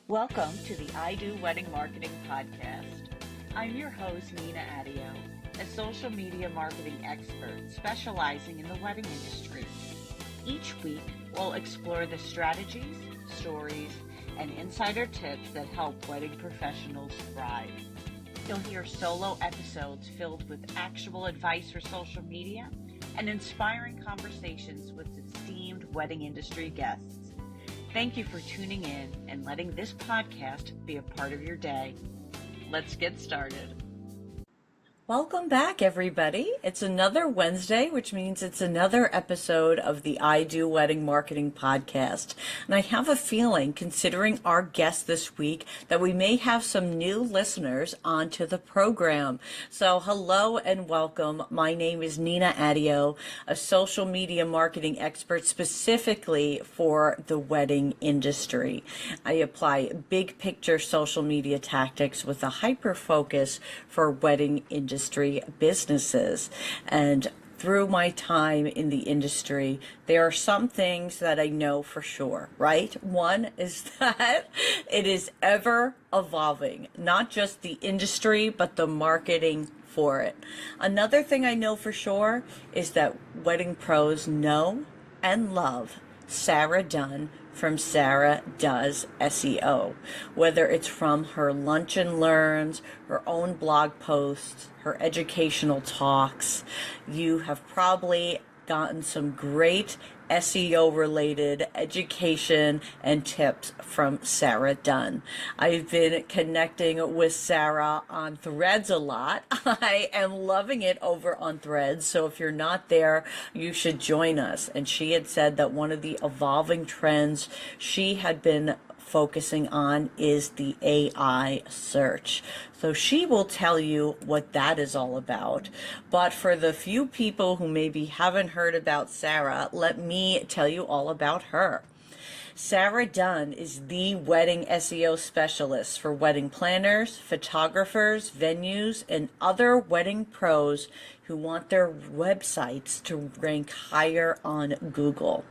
Welcome to the I Do Wedding Marketing Podcast. I'm your host, Nina Addeo, a social media marketing expert specializing in the wedding industry. Each week, we'll explore the strategies, stories, and insider tips that help wedding professionals thrive. You'll hear solo episodes filled with actual advice for social media and inspiring conversations with esteemed wedding industry guests. Thank you for tuning in and letting this podcast be a part of your day. Let's get started. Welcome back, everybody. It's another Wednesday, which means it's another episode of the I Do Wedding Marketing Podcast. And I have a feeling, considering our guest this week, that we may have some new listeners onto the program. So hello and welcome. My name is Nina Addeo, a social media marketing expert specifically for the wedding industry. I apply big picture social media tactics with a hyper focus for wedding industry businesses. And through my time in the industry, there are some things that I know for sure, right? One is that it is ever evolving, not just the industry, but the marketing for it. Another thing I know for sure is that wedding pros know and love Sarah Dunn from Sarah Does SEO, whether it's from her lunch and learns, her own blog posts, her educational talks. You have probably gotten some great SEO related education and tips from Sarah Dunn. I've been connecting with Sarah on Threads a lot. I am loving it over on Threads. So if you're not there, you should join us. And she had said that one of the evolving trends she had been focusing on is the AI search. So she will tell you what that is all about. But for the few people who maybe haven't heard about Sarah, let me tell you all about her. Sarah Dunn is the wedding SEO specialist for wedding planners, photographers, venues, and other wedding pros who want their websites to rank higher on Google.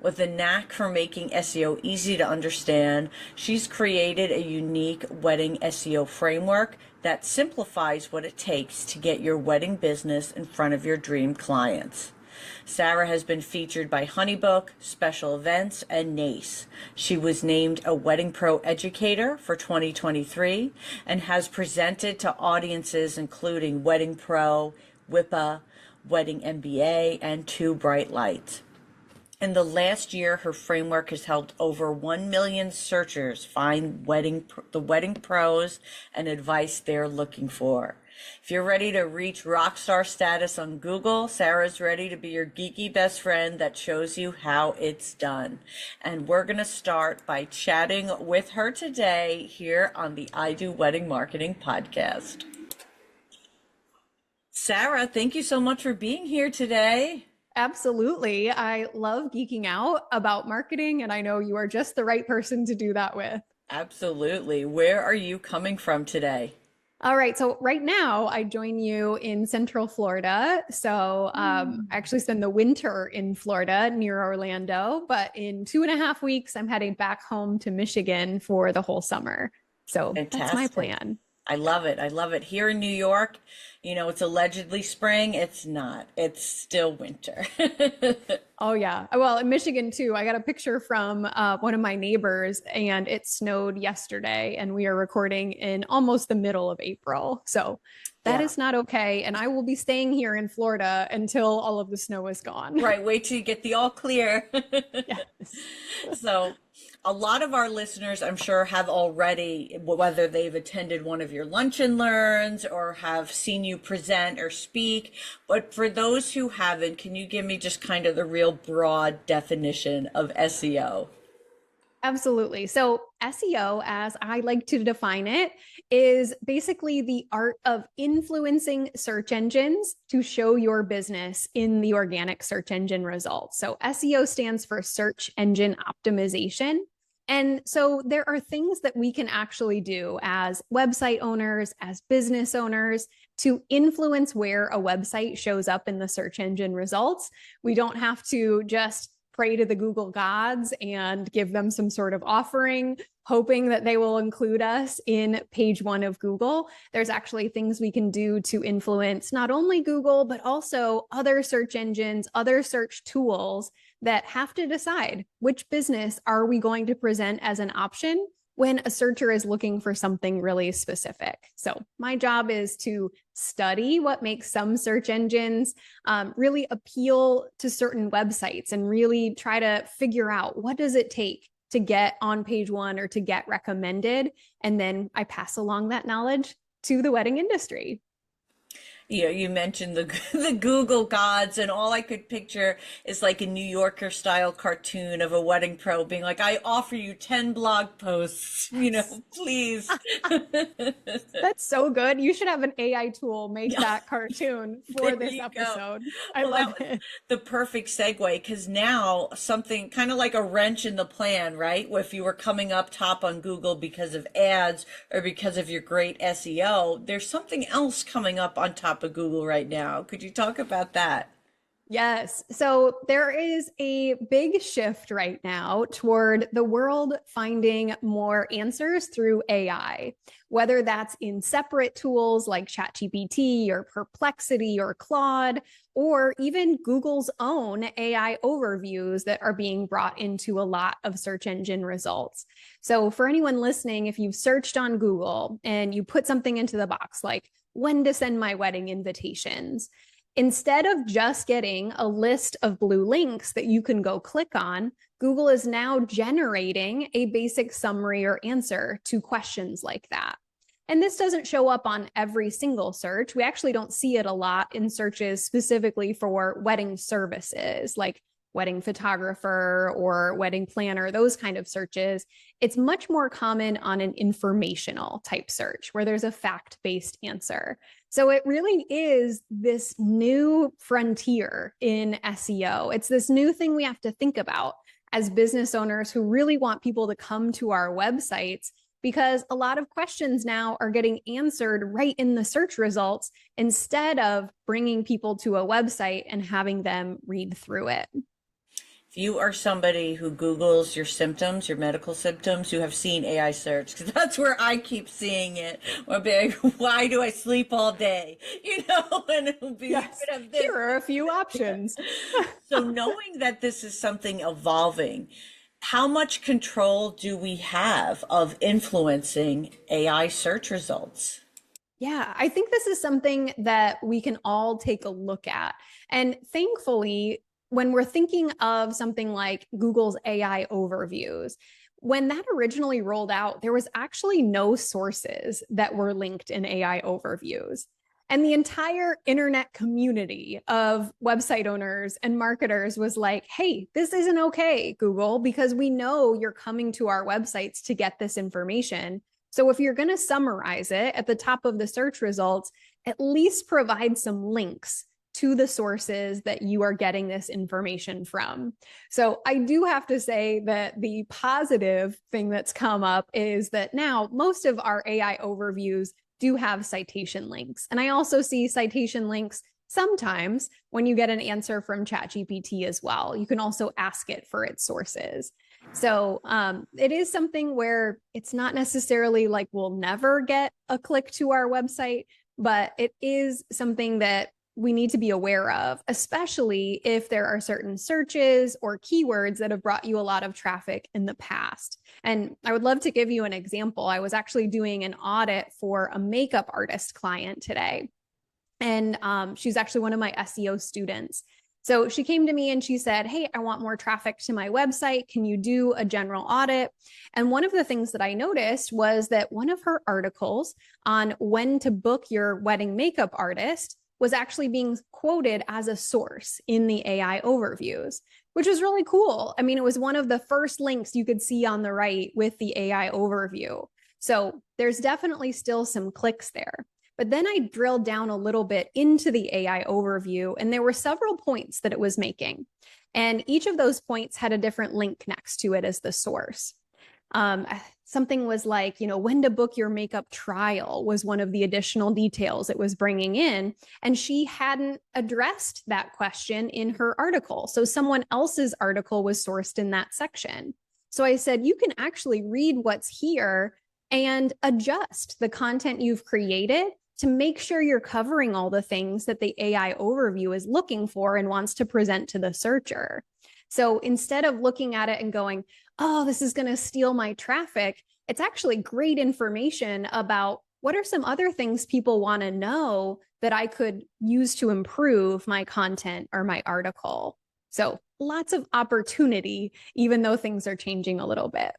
With a knack for making SEO easy to understand, she's created a unique wedding SEO framework that simplifies what it takes to get your wedding business in front of your dream clients. Sarah has been featured by Honeybook, Special Events, and NACE. She was named a Wedding Pro Educator for 2023 and has presented to audiences including Wedding Pro, WIPA, Wedding MBA, and Two Bright Lights. In the last year, her framework has helped over 1 million searchers find the wedding pros and advice they're looking for. If you're ready to reach rockstar status on Google, Sarah's ready to be your geeky best friend that shows you how it's done. And we're going to start by chatting with her today here on the I Do Wedding Marketing Podcast. Sarah, thank you so much for being here today. Absolutely. I love geeking out about marketing, and I know you are just the right person to do that with. Absolutely. Where are you coming from today? All right. So right now I join you in Central Florida. So I actually spend the winter in Florida near Orlando, but in 2.5 weeks, I'm heading back home to Michigan for the whole summer. So Fantastic. That's my plan. I love it. I love it. Here in New York, it's allegedly spring. It's not. It's still winter. Oh, yeah. Well, in Michigan, too, I got a picture from one of my neighbors, and it snowed yesterday, and we are recording in almost the middle of April. So that is not okay. And I will be staying here in Florida until all of the snow is gone. Right. Wait till you get the all clear. Yes. So a lot of our listeners, I'm sure, have already, whether they've attended one of your lunch and learns or have seen you present or speak. But for those who haven't, can you give me just kind of the real broad definition of SEO? Absolutely. So SEO, as I like to define it, is basically the art of influencing search engines to show your business in the organic search engine results. So SEO stands for search engine optimization. And so there are things that we can actually do as website owners, as business owners, to influence where a website shows up in the search engine results. We don't have to just pray to the Google gods and give them some sort of offering, hoping that they will include us in page one of Google. There's actually things we can do to influence not only Google, but also other search engines, other search tools that have to decide which business are we going to present as an option when a searcher is looking for something really specific. So my job is to study what makes some search engines really appeal to certain websites and really try to figure out what does it take to get on page one or to get recommended. And then I pass along that knowledge to the wedding industry. You mentioned the Google gods, and all I could picture is like a New Yorker style cartoon of a wedding pro being like, I offer you 10 blog posts, please. That's so good. You should have an AI tool make that cartoon for this episode. I love it. The perfect segue, because now something kind of like a wrench in the plan, right? If you were coming up top on Google because of ads or because of your great SEO, there's something else coming up on top of Google right now. Could you talk about that? Yes. So there is a big shift right now toward the world finding more answers through AI, whether that's in separate tools like ChatGPT or Perplexity or Claude, or even Google's own AI overviews that are being brought into a lot of search engine results. So for anyone listening, if you've searched on Google and you put something into the box like when to send my wedding invitations, instead of just getting a list of blue links that you can go click on, Google is now generating a basic summary or answer to questions like that. And this doesn't show up on every single search. We actually don't see it a lot in searches specifically for wedding services, like wedding photographer or wedding planner, those kind of searches. It's much more common on an informational type search where there's a fact-based answer. So it really is this new frontier in SEO. It's this new thing we have to think about as business owners who really want people to come to our websites, because a lot of questions now are getting answered right in the search results instead of bringing people to a website and having them read through it. If you are somebody who Googles your symptoms, your medical symptoms, you have seen AI search, because that's where I keep seeing it. Or be like, why do I sleep all day? And it'll be, yes, here are a few options. So knowing that this is something evolving, how much control do we have of influencing AI search results? Yeah, I think this is something that we can all take a look at. And thankfully, when we're thinking of something like Google's AI overviews, when that originally rolled out, there was actually no sources that were linked in AI overviews. And the entire internet community of website owners and marketers was like, hey, this isn't okay, Google, because we know you're coming to our websites to get this information. So if you're going to summarize it at the top of the search results, at least provide some links to the sources that you are getting this information from. So I do have to say that the positive thing that's come up is that now most of our AI overviews do have citation links. And I also see citation links sometimes when you get an answer from ChatGPT as well. You can also ask it for its sources. So it is something where it's not necessarily like we'll never get a click to our website, but it is something that we need to be aware of, especially if there are certain searches or keywords that have brought you a lot of traffic in the past. And I would love to give you an example. I was actually doing an audit for a makeup artist client today, and she's actually one of my SEO students. So she came to me and she said, hey, I want more traffic to my website. Can you do a general audit? And one of the things that I noticed was that one of her articles on when to book your wedding makeup artist was actually being quoted as a source in the AI overviews, which was really cool. I mean, it was one of the first links you could see on the right with the AI overview. So there's definitely still some clicks there. But then I drilled down a little bit into the AI overview, and there were several points that it was making. And each of those points had a different link next to it as the source. something was like, when to book your makeup trial was one of the additional details it was bringing in. And she hadn't addressed that question in her article. So someone else's article was sourced in that section. So I said, you can actually read what's here and adjust the content you've created to make sure you're covering all the things that the AI overview is looking for and wants to present to the searcher. So instead of looking at it and going, oh, this is going to steal my traffic, it's actually great information about what are some other things people want to know that I could use to improve my content or my article. So lots of opportunity, even though things are changing a little bit.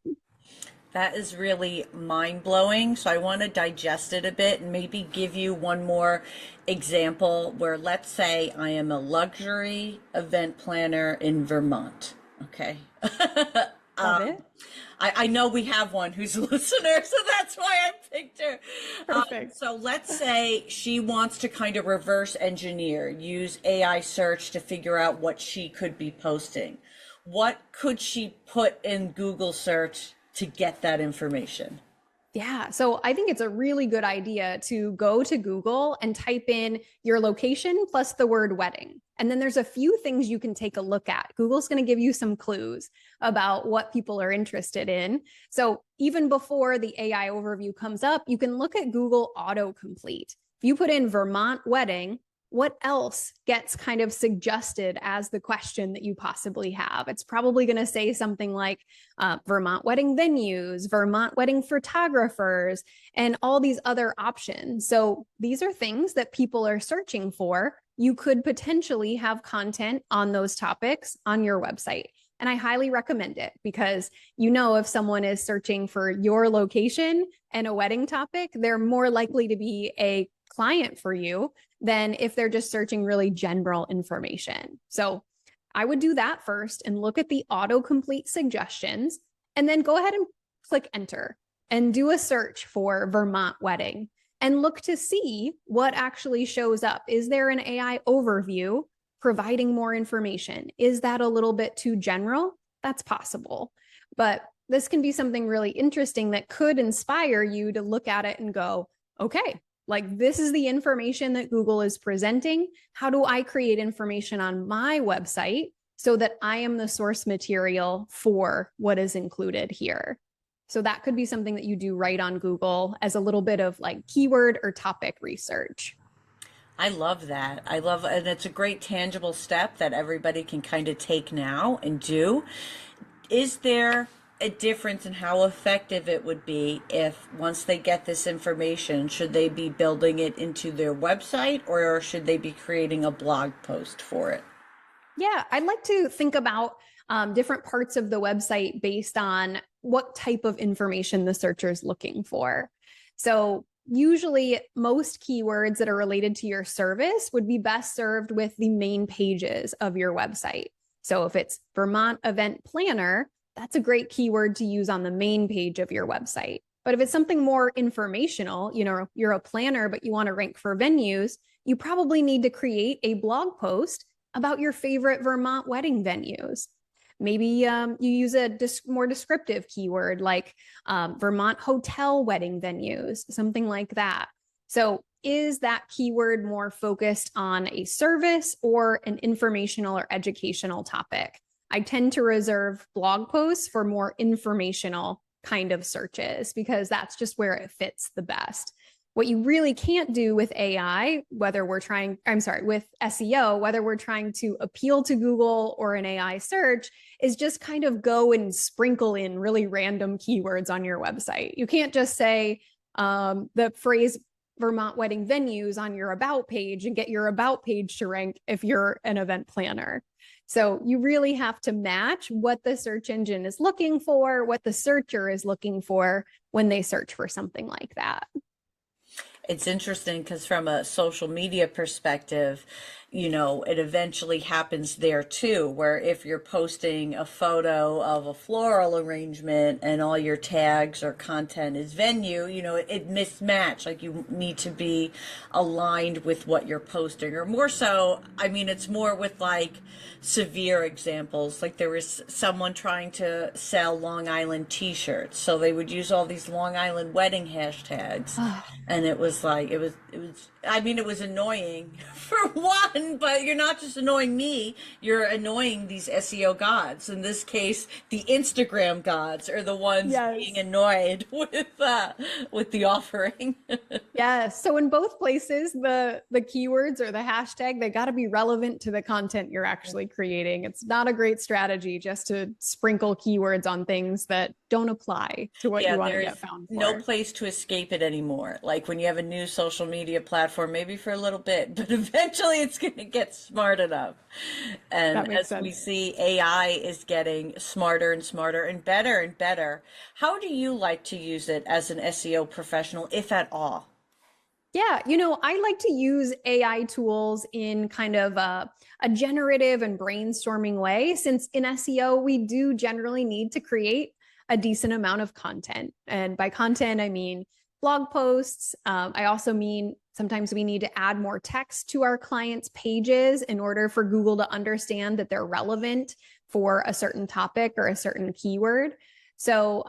That is really mind-blowing. So I want to digest it a bit and maybe give you one more example where, let's say I am a luxury event planner in Vermont. Okay. Love it. I know we have one who's a listener, so that's why I picked her. Perfect. So let's say she wants to kind of reverse engineer, use AI search to figure out what she could be posting. What could she put in Google search to get that information? Yeah, so I think it's a really good idea to go to Google and type in your location plus the word wedding. And then there's a few things you can take a look at. Google's going to give you some clues about what people are interested in. So even before the AI overview comes up, you can look at Google autocomplete. If you put in Vermont wedding, what else gets kind of suggested as the question that you possibly have? It's probably going to say something like Vermont wedding venues, Vermont wedding photographers, and all these other options. So these are things that people are searching for. You could potentially have content on those topics on your website. And I highly recommend it because, if someone is searching for your location and a wedding topic, they're more likely to be a client for you than if they're just searching really general information. So I would do that first and look at the autocomplete suggestions, and then go ahead and click enter and do a search for Vermont wedding and look to see what actually shows up. Is there an AI overview providing more information? Is that a little bit too general? That's possible. But this can be something really interesting that could inspire you to look at it and go, okay, like this is the information that Google is presenting. How do I create information on my website so that I am the source material for what is included here? So that could be something that you do right on Google as a little bit of like keyword or topic research. I love that. And it's a great tangible step that everybody can kind of take now and do. Is there a difference in how effective it would be if, once they get this information, should they be building it into their website, or should they be creating a blog post for it? Yeah, I'd like to think about different parts of the website based on what type of information the searcher is looking for. So usually most keywords that are related to your service would be best served with the main pages of your website. So if it's Vermont event planner, that's a great keyword to use on the main page of your website. But if it's something more informational, you're a planner, but you want to rank for venues, you probably need to create a blog post about your favorite Vermont wedding venues. Maybe you use a more descriptive keyword like Vermont hotel wedding venues, something like that. So is that keyword more focused on a service or an informational or educational topic? I tend to reserve blog posts for more informational kind of searches because that's just where it fits the best. What you really can't do with AI, with SEO, whether we're trying to appeal to Google or an AI search, is just kind of go and sprinkle in really random keywords on your website. You can't just say the phrase Vermont wedding venues on your about page and get your about page to rank if you're an event planner. So you really have to match what the search engine is looking for, what the searcher is looking for when they search for something like that. It's interesting because from a social media perspective, it eventually happens there too, where if you're posting a photo of a floral arrangement and all your tags or content is venue, it mismatch. Like you need to be aligned with what you're posting, or more so, I mean, it's more with like severe examples. Like there was someone trying to sell Long Island t-shirts, so they would use all these Long Island wedding hashtags. And it was like, I mean, it was annoying for one, but you're not just annoying me, you're annoying these SEO gods. In this case, the Instagram gods are the ones being annoyed with the offering. Yes. So in both places, the keywords or the hashtag, they got to be relevant to the content you're actually creating. It's not a great strategy just to sprinkle keywords on things that don't apply to what you want to get found for. No place to escape it anymore. Like when you have a new social media platform, maybe for a little bit, but eventually it's going to get smart enough. And as we see, AI is getting smarter and smarter and better. How do you like to use it as an SEO professional, if at all? Yeah, I like to use AI tools in kind of a generative and brainstorming way, since in SEO, we do generally need to create a decent amount of content. And by content, I mean blog posts. I also mean sometimes we need to add more text to our clients' pages in order for Google to understand that they're relevant for a certain topic or a certain keyword. So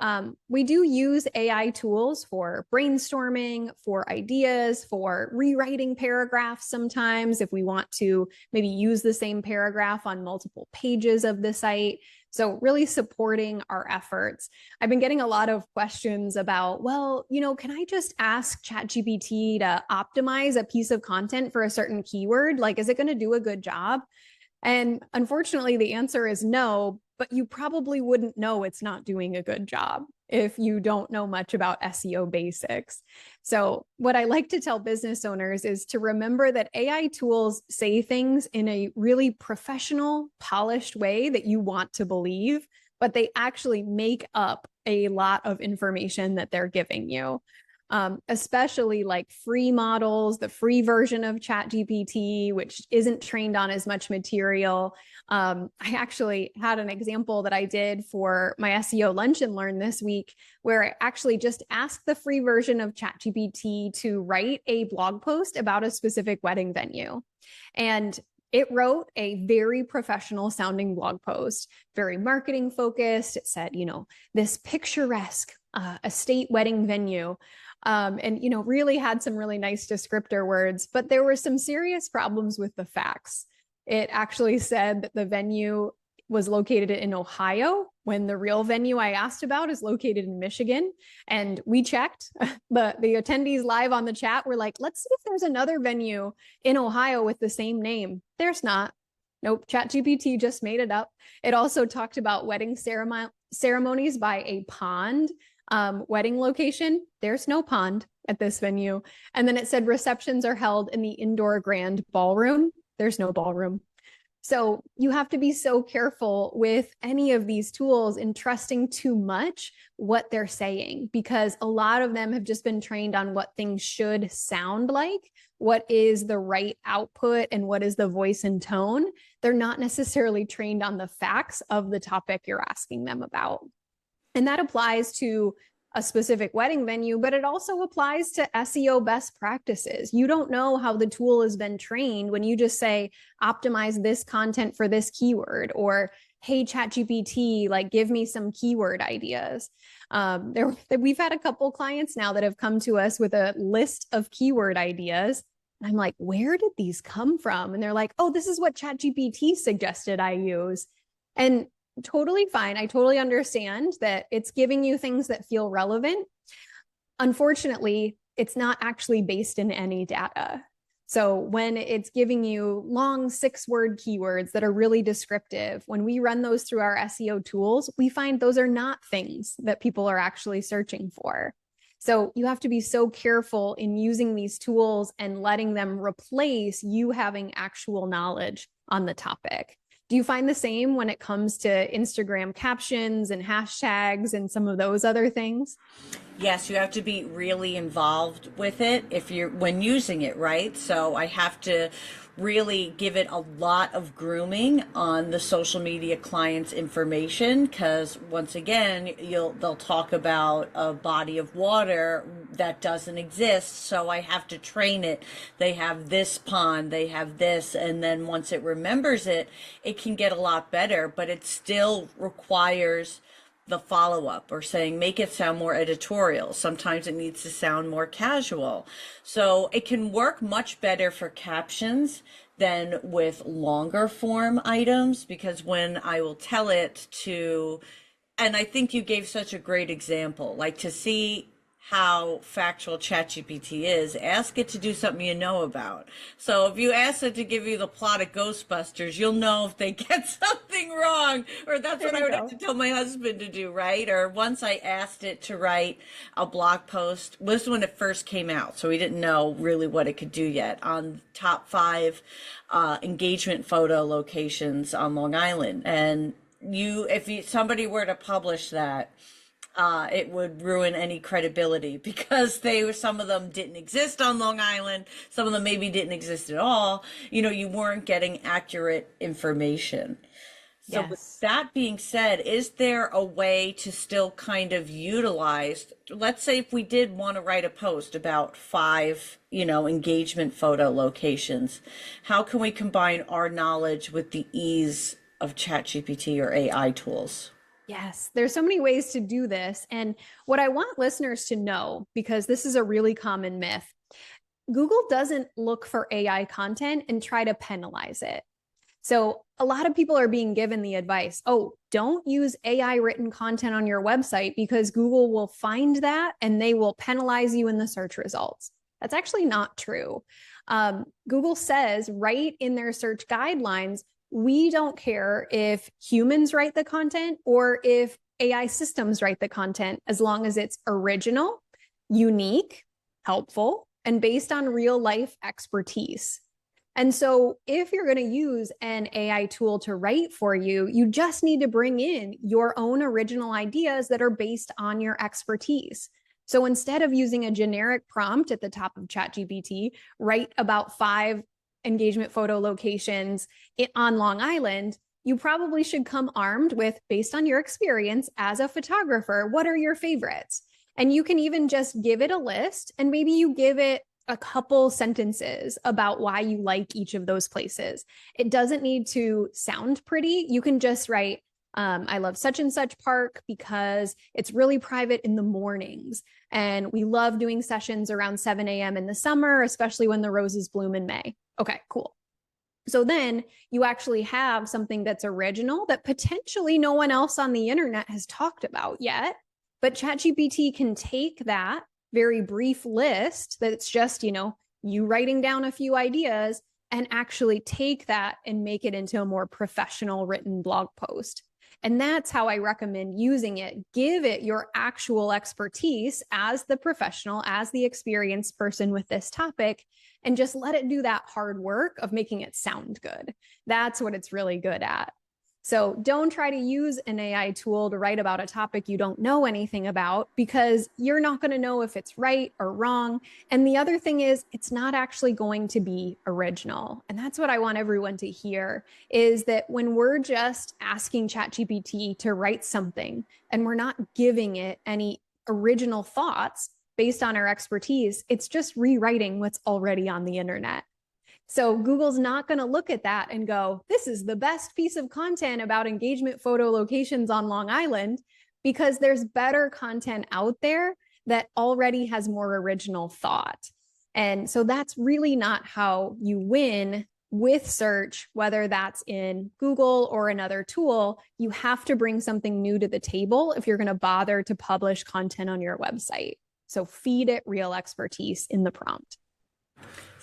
we do use AI tools for brainstorming, for ideas, for rewriting paragraphs sometimes if we want to maybe use the same paragraph on multiple pages of the site. So really supporting our efforts. I've been getting a lot of questions about, well, can I just ask ChatGPT to optimize a piece of content for a certain keyword? Like, is it going to do a good job? And unfortunately, the answer is no, but you probably wouldn't know it's not doing a good job if you don't know much about SEO basics. So what I like to tell business owners is to remember that AI tools say things in a really professional, polished way that you want to believe, but they actually make up a lot of information that they're giving you. Especially like free models, the free version of ChatGPT, which isn't trained on as much material. I actually had an example that I did for my SEO Lunch and Learn this week, where I actually just asked the free version of ChatGPT to write a blog post about a specific wedding venue. And it wrote a very professional sounding blog post, very marketing focused. It said, this picturesque estate wedding venue. And really had some really nice descriptor words, but there were some serious problems with the facts. It actually said that the venue was located in Ohio when the real venue I asked about is located in Michigan. And we checked. The attendees live on the chat were like, let's see if there's another venue in Ohio with the same name. There's not. Nope, ChatGPT just made it up. It also talked about wedding ceremonies by a pond. Wedding location, there's no pond at this venue. And then it said receptions are held in the indoor grand ballroom. There's no ballroom. So you have to be so careful with any of these tools in trusting too much what they're saying, because a lot of them have just been trained on what things should sound like, what is the right output, and what is the voice and tone. They're not necessarily trained on the facts of the topic you're asking them about. And that applies to a specific wedding venue, but it also applies to SEO best practices. You don't know how the tool has been trained when you just say, optimize this content for this keyword, or, hey, ChatGPT, like, give me some keyword ideas. We've had a couple clients now that have come to us with a list of keyword ideas. I'm like, where did these come from? And they're like, oh, this is what ChatGPT suggested I use. And totally fine. I totally understand that it's giving you things that feel relevant. Unfortunately, it's not actually based in any data. So when it's giving you long 6-word keywords that are really descriptive, when we run those through our SEO tools, we find those are not things that people are actually searching for. So you have to be so careful in using these tools and letting them replace you having actual knowledge on the topic. Do you find the same when it comes to Instagram captions and hashtags and some of those other things? Yes, you have to be really involved with it if you're when using it, right? So I have to really give it a lot of grooming on the social media client's information, because once again, they'll talk about a body of water that doesn't exist, so I have to train it. They have this pond, they have this, and then once it remembers it, it can get a lot better, but it still requires the follow-up, or saying make it sound more editorial. Sometimes it needs to sound more casual. So it can work much better for captions than with longer form items, because when I will tell it to, and I think you gave such a great example, like to see how factual ChatGPT is, ask it to do something you know about. So if you ask it to give you the plot of Ghostbusters, you'll know if they get something wrong, or that's what I would have to tell my husband to do, right? Or once I asked it to write a blog post, this was when it first came out, so we didn't know really what it could do yet, on top 5 engagement photo locations on Long Island. And if somebody were to publish that, it would ruin any credibility, because some of them didn't exist on Long Island. Some of them maybe didn't exist at all. You weren't getting accurate information. So Yes. with that being said, is there a way to still kind of utilize, let's say if we did want to write a post about 5, engagement photo locations, how can we combine our knowledge with the ease of ChatGPT or AI tools? Yes, there's so many ways to do this. And what I want listeners to know, because this is a really common myth, Google doesn't look for AI content and try to penalize it. So a lot of people are being given the advice, oh, don't use AI written content on your website because Google will find that and they will penalize you in the search results. That's actually not true. Google says right in their search guidelines, we don't care if humans write the content or if AI systems write the content, as long as it's original, unique, helpful, and based on real life expertise. And so if you're going to use an AI tool to write for you, you just need to bring in your own original ideas that are based on your expertise. So instead of using a generic prompt at the top of ChatGPT, write about 5 engagement photo locations on Long Island, you probably should come armed with, based on your experience as a photographer, what are your favorites? And you can even just give it a list, and maybe you give it a couple sentences about why you like each of those places. It doesn't need to sound pretty. You can just write, I love such and such park because it's really private in the mornings. And we love doing sessions around 7 a.m. in the summer, especially when the roses bloom in May. Okay, cool. So then you actually have something that's original that potentially no one else on the internet has talked about yet. But ChatGPT can take that very brief list that's just, you writing down a few ideas, and actually take that and make it into a more professional written blog post. And that's how I recommend using it. Give it your actual expertise as the professional, as the experienced person with this topic, and just let it do that hard work of making it sound good. That's what it's really good at. So don't try to use an AI tool to write about a topic you don't know anything about, because you're not going to know if it's right or wrong. And the other thing is, it's not actually going to be original. And that's what I want everyone to hear, is that when we're just asking ChatGPT to write something and we're not giving it any original thoughts based on our expertise, it's just rewriting what's already on the internet. So Google's not going to look at that and go, this is the best piece of content about engagement photo locations on Long Island, because there's better content out there that already has more original thought. And so that's really not how you win with search, whether that's in Google or another tool. You have to bring something new to the table if you're going to bother to publish content on your website. So feed it real expertise in the prompt.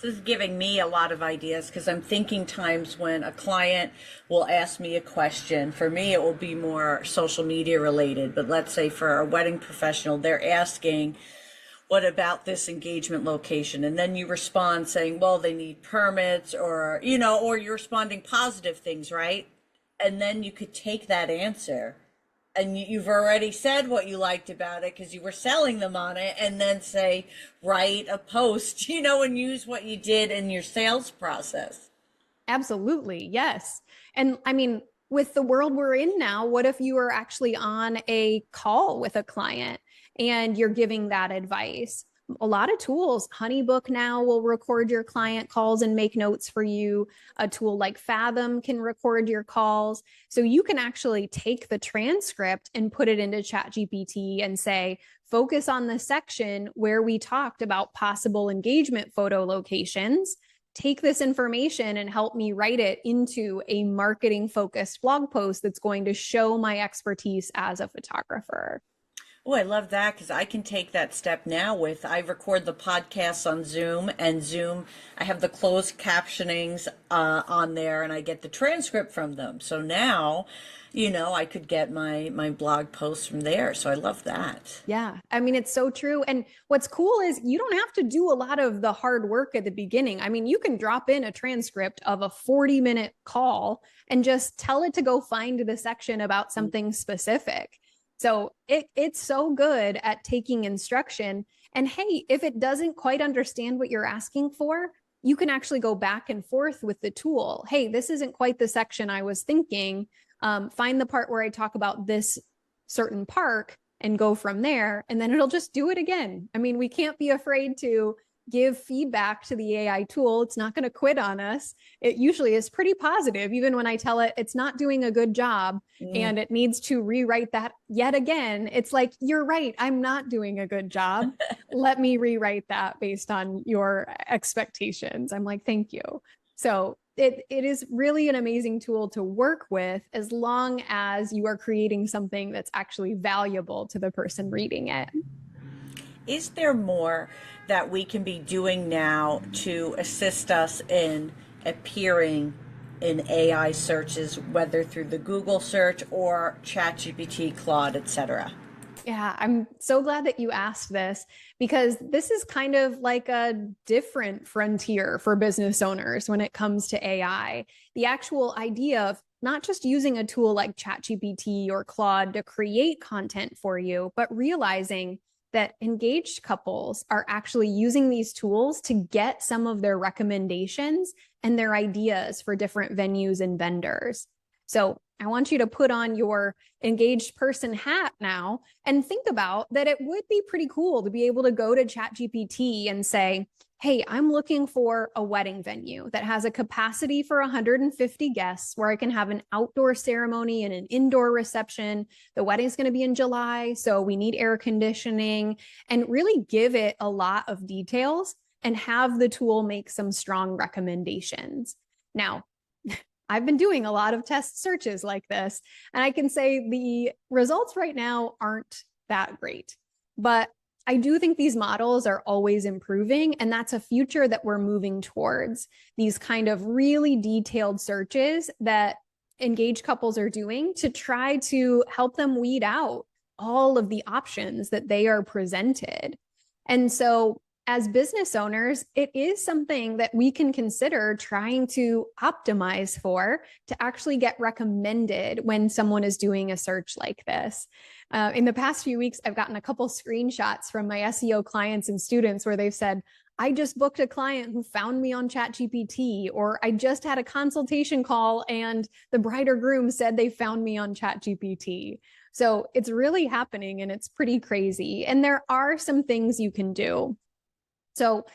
This is giving me a lot of ideas, because I'm thinking times when a client will ask me a question. For me, it will be more social media related, but let's say for a wedding professional, they're asking, what about this engagement location? And then you respond saying, well, they need permits, or, or you're responding positive things, right? and then you could take that answer, and you've already said what you liked about it because you were selling them on it, and then say, write a post, and use what you did in your sales process. Absolutely. Yes. And I mean, with the world we're in now, what if you are actually on a call with a client and you're giving that advice? A lot of tools, Honeybook now will record your client calls and make notes for you. A tool like Fathom can record your calls. So you can actually take the transcript and put it into ChatGPT and say, focus on the section where we talked about possible engagement photo locations. Take this information and help me write it into a marketing focused blog post that's going to show my expertise as a photographer. Oh, I love that because I can take that step now I record the podcasts on Zoom, and Zoom, I have the closed captionings on there, and I get the transcript from them. So now, I could get my blog posts from there. So I love that. Yeah. I mean, it's so true. And what's cool is you don't have to do a lot of the hard work at the beginning. I mean, you can drop in a transcript of a 40-minute call and just tell it to go find the section about something specific. So it's so good at taking instruction. And hey, if it doesn't quite understand what you're asking for, you can actually go back and forth with the tool. Hey, this isn't quite the section I was thinking. Find the part where I talk about this certain park and go from there. And then it'll just do it again. I mean, we can't be afraid to give feedback to the AI tool. It's not going to quit on us. It usually is pretty positive, even when I tell it it's not doing a good job and it needs to rewrite that yet again. It's like, you're right, I'm not doing a good job. Let me rewrite that based on your expectations. I'm like, thank you. So it is really an amazing tool to work with as long as you are creating something that's actually valuable to the person reading it. Is there more that we can be doing now to assist us in appearing in AI searches, whether through the Google search or ChatGPT, Claude, etc.? Yeah, I'm so glad that you asked this because this is kind of like a different frontier for business owners when it comes to AI. The actual idea of not just using a tool like ChatGPT or Claude to create content for you, but realizing that engaged couples are actually using these tools to get some of their recommendations and their ideas for different venues and vendors. So I want you to put on your engaged person hat now and think about that it would be pretty cool to be able to go to ChatGPT and say, hey, I'm looking for a wedding venue that has a capacity for 150 guests where I can have an outdoor ceremony and an indoor reception. The wedding's going to be in July, so we need air conditioning, and really give it a lot of details and have the tool make some strong recommendations. Now, I've been doing a lot of test searches like this, and I can say the results right now aren't that great, but I do think these models are always improving, and that's a future that we're moving towards. These kind of really detailed searches that engaged couples are doing to try to help them weed out all of the options that they are presented. And so as business owners, it is something that we can consider trying to optimize for to actually get recommended when someone is doing a search like this. In the past few weeks, I've gotten a couple screenshots from my SEO clients and students where they've said, I just booked a client who found me on ChatGPT, or I just had a consultation call and the bride or groom said they found me on ChatGPT. So it's really happening and it's pretty crazy. And there are some things you can do. So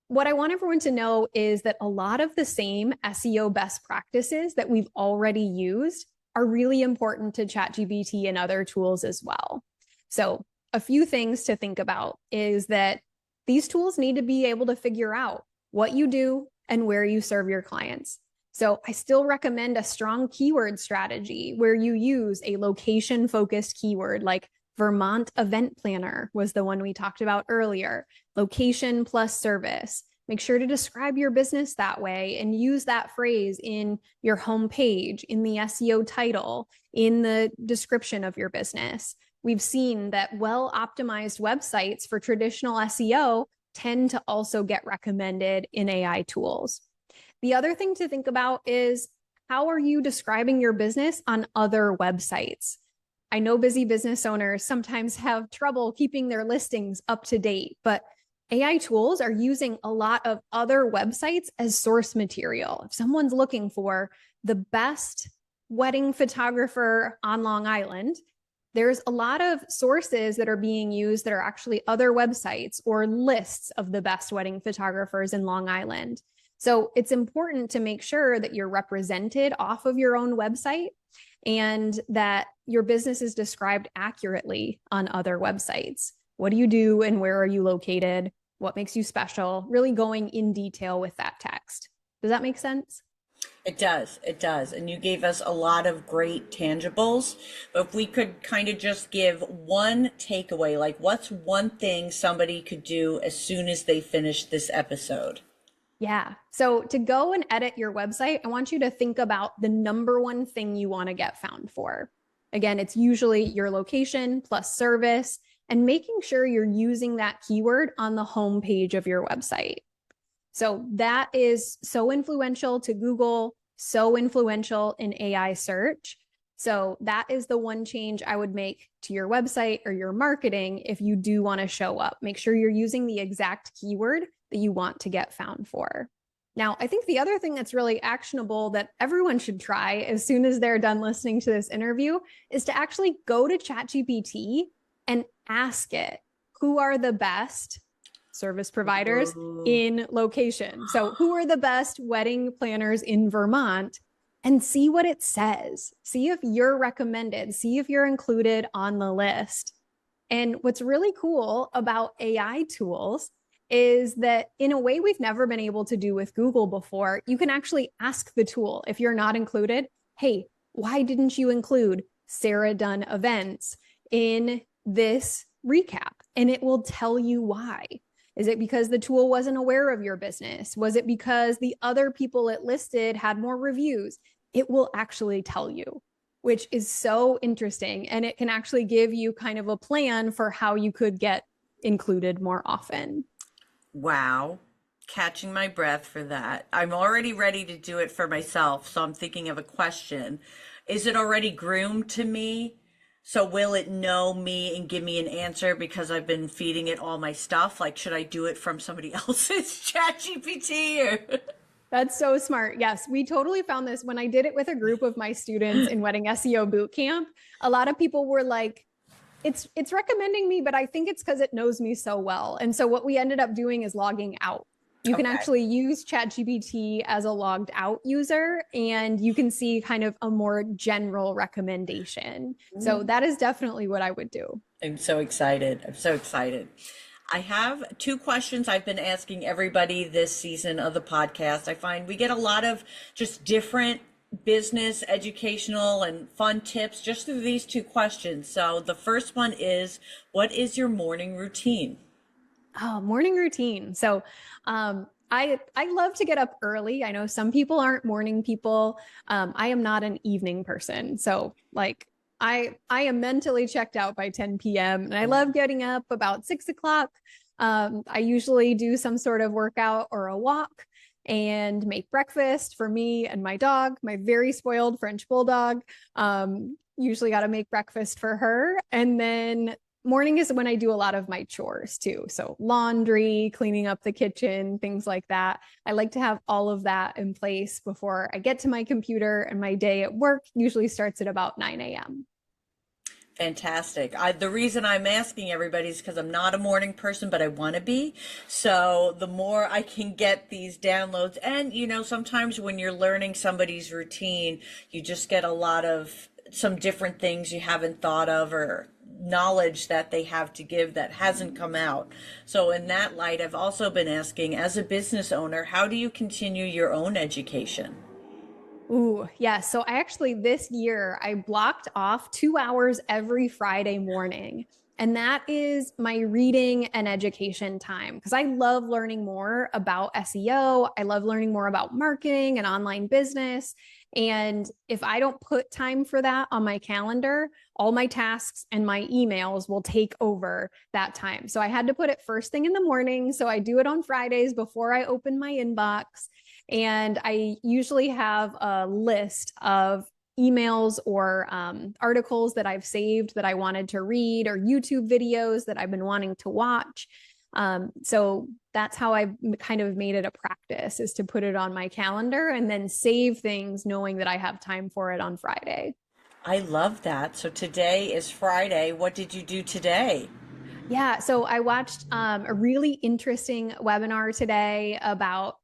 what I want everyone to know is that a lot of the same SEO best practices that we've already used are really important to ChatGPT and other tools as well. So a few things to think about is that these tools need to be able to figure out what you do and where you serve your clients. So I still recommend a strong keyword strategy where you use a location-focused keyword like Vermont event planner was the one we talked about earlier. Location plus service. Make sure to describe your business that way and use that phrase in your homepage, in the SEO title, in the description of your business. We've seen that well-optimized websites for traditional SEO tend to also get recommended in AI tools. The other thing to think about is how are you describing your business on other websites? I know busy business owners sometimes have trouble keeping their listings up to date, but AI tools are using a lot of other websites as source material. If someone's looking for the best wedding photographer on Long Island, there's a lot of sources that are being used that are actually other websites or lists of the best wedding photographers in Long Island. So it's important to make sure that you're represented off of your own website and that your business is described accurately on other websites. What do you do and where are you located? What makes you special? Really going in detail with that text. Does that make sense? It does. It does. And you gave us a lot of great tangibles. But if we could kind of just give one takeaway, like what's one thing somebody could do as soon as they finish this episode? Yeah. So to go and edit your website, I want you to think about the number one thing you want to get found for. Again, it's usually your location plus service and making sure you're using that keyword on the home page of your website. So that is so influential to Google, so influential in AI search. So that is the one change I would make to your website or your marketing if you do want to show up. Make sure you're using the exact keyword that you want to get found for. Now, I think the other thing that's really actionable that everyone should try as soon as they're done listening to this interview is to actually go to ChatGPT and ask it, who are the best service providers in location? So who are the best wedding planners in Vermont? And see what it says. See if you're recommended. See if you're included on the list. And what's really cool about AI tools is that in a way we've never been able to do with Google before, you can actually ask the tool, if you're not included, hey, why didn't you include Sarah Dunn events in this recap? And it will tell you why. Is it because the tool wasn't aware of your business? Was it because the other people it listed had more reviews? It will actually tell you, which is so interesting. And it can actually give you kind of a plan for how you could get included more often. Wow. Catching my breath for that. I'm already ready to do it for myself. So I'm thinking of a question. Is it already groomed to me? So will it know me and give me an answer because I've been feeding it all my stuff? Like, should I do it from somebody else's ChatGPT or? That's so smart. Yes, we totally found this when I did it with a group of my students in Wedding SEO Bootcamp. A lot of people were like, it's recommending me, but I think it's because it knows me so well. And so what we ended up doing is logging out. You can actually use ChatGPT as a logged out user, and you can see kind of a more general recommendation. So that is definitely what I would do. I'm so excited. I'm so excited. I have two questions I've been asking everybody this season of the podcast. I find we get a lot of just different business, educational, and fun tips just through these two questions. So the first one is, what is your morning routine? Oh, morning routine. So I love to get up early. I know some people aren't morning people. I am not an evening person. So like I am mentally checked out by 10 p.m. and I love getting up about 6 o'clock. I usually do some sort of workout or a walk and make breakfast for me and my dog, my very spoiled French bulldog. Usually got to make breakfast for her. And then morning is when I do a lot of my chores too. So laundry, cleaning up the kitchen, things like that. I like to have all of that in place before I get to my computer, and my day at work usually starts at about 9 a.m. Fantastic. The reason I'm asking everybody is because I'm not a morning person, but I want to be. So the more I can get these downloads, and sometimes when you're learning somebody's routine, you just get a lot of some different things you haven't thought of, or knowledge that they have to give that hasn't come out. So in that light, I've also been asking, as a business owner, how do you continue your own education? Ooh, yeah. So this year, I blocked off 2 hours every Friday morning. And that is my reading and education time, because I love learning more about SEO. I love learning more about marketing and online business. And if I don't put time for that on my calendar, all my tasks and my emails will take over that time. So I had to put it first thing in the morning. So I do it on Fridays before I open my inbox. And I usually have a list of emails or articles that I've saved that I wanted to read, or YouTube videos that I've been wanting to watch. So that's how I've kind of made it a practice, is to put it on my calendar and then save things knowing that I have time for it on Friday. I love that. So today is Friday. What did you do today? Yeah, so I watched a really interesting webinar today about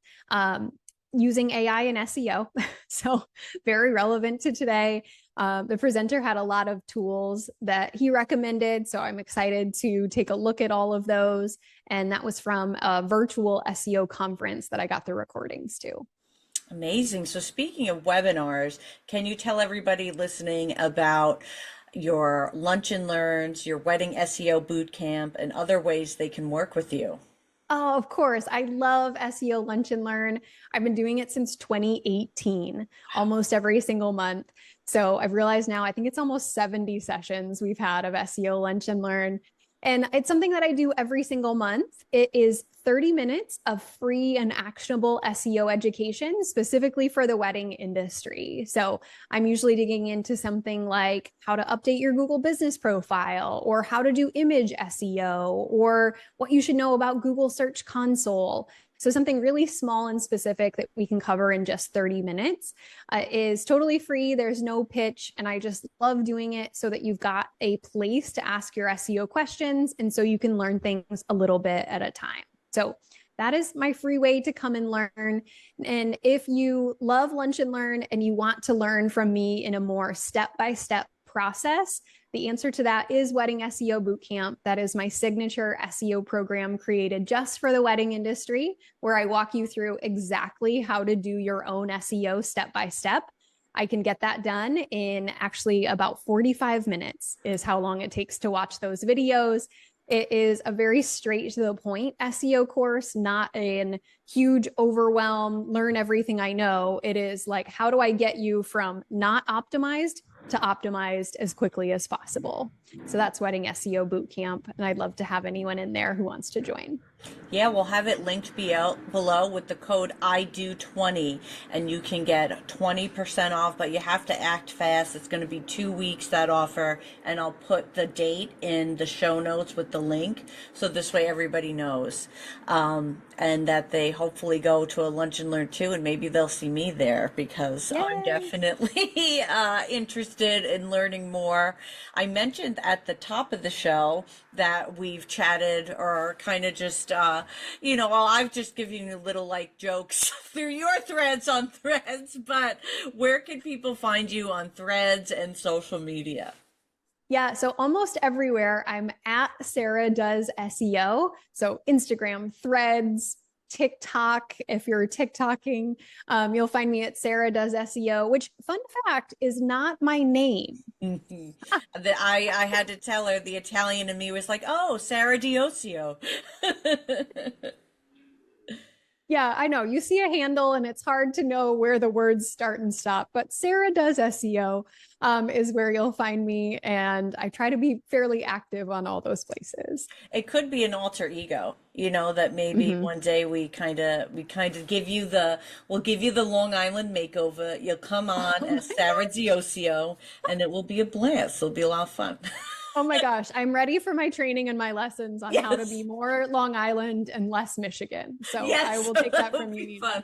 using AI in SEO. So very relevant to today. The presenter had a lot of tools that he recommended, so I'm excited to take a look at all of those. And that was from a virtual SEO conference that I got the recordings to. Amazing. So speaking of webinars, can you tell everybody listening about your lunch and learns, your wedding SEO boot camp, and other ways they can work with you? Oh, of course. I love SEO Lunch and Learn. I've been doing it since 2018, almost every single month. So I've realized now, I think it's almost 70 sessions we've had of SEO Lunch and Learn. And it's something that I do every single month. It is 30 minutes of free and actionable SEO education specifically for the wedding industry. So I'm usually digging into something like how to update your Google business profile, or how to do image SEO, or what you should know about Google Search Console. So something really small and specific that we can cover in just 30 minutes is totally free. There's no pitch. And I just love doing it so that you've got a place to ask your SEO questions. And so you can learn things a little bit at a time. So that is my free way to come and learn. And if you love Lunch and Learn and you want to learn from me in a more step-by-step process, the answer to that is Wedding SEO Bootcamp. That is my signature SEO program created just for the wedding industry, where I walk you through exactly how to do your own SEO step by step. I can get that done in actually about 45 minutes is how long it takes to watch those videos. It is a very straight to the point SEO course, not a huge overwhelm, learn everything I know. It is like, how do I get you from not optimized to optimized as quickly as possible? So that's Wedding SEO Bootcamp, and I'd love to have anyone in there who wants to join. Yeah, we'll have it linked below with the code IDO20, and you can get 20% off, but you have to act fast. It's going to be 2 weeks, that offer, and I'll put the date in the show notes with the link, so this way everybody knows, and that they hopefully go to a Lunch and Learn too, and maybe they'll see me there, because Yay. I'm definitely interested in learning more. I mentioned at the top of the show that we've chatted, or kind of just, well, I've just given you little like jokes through your threads on Threads, but where can people find you on Threads and social media? Yeah, so almost everywhere I'm at Sarah Does SEO. So Instagram, Threads, TikTok. If you're TikToking, you'll find me at Sarah Does SEO, which, fun fact, is not my name. I had to tell her, the Italian in me was like, oh, Sarah Diosio. Yeah, I know. You see a handle and it's hard to know where the words start and stop, but Sarah Does SEO is where you'll find me. And I try to be fairly active on all those places. It could be an alter ego, that maybe one day we kind of we'll give you the Long Island makeover. You'll come on as Sarah Diosio, and it will be a blast. It'll be a lot of fun. Oh my gosh, I'm ready for my training and my lessons on how to be more Long Island and less Michigan. So yes, I will take that from you, Nina.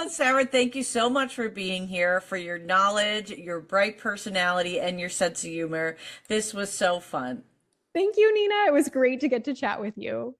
Sarah, thank you so much for being here, for your knowledge, your bright personality, and your sense of humor. This was so fun. Thank you, Nina. It was great to get to chat with you.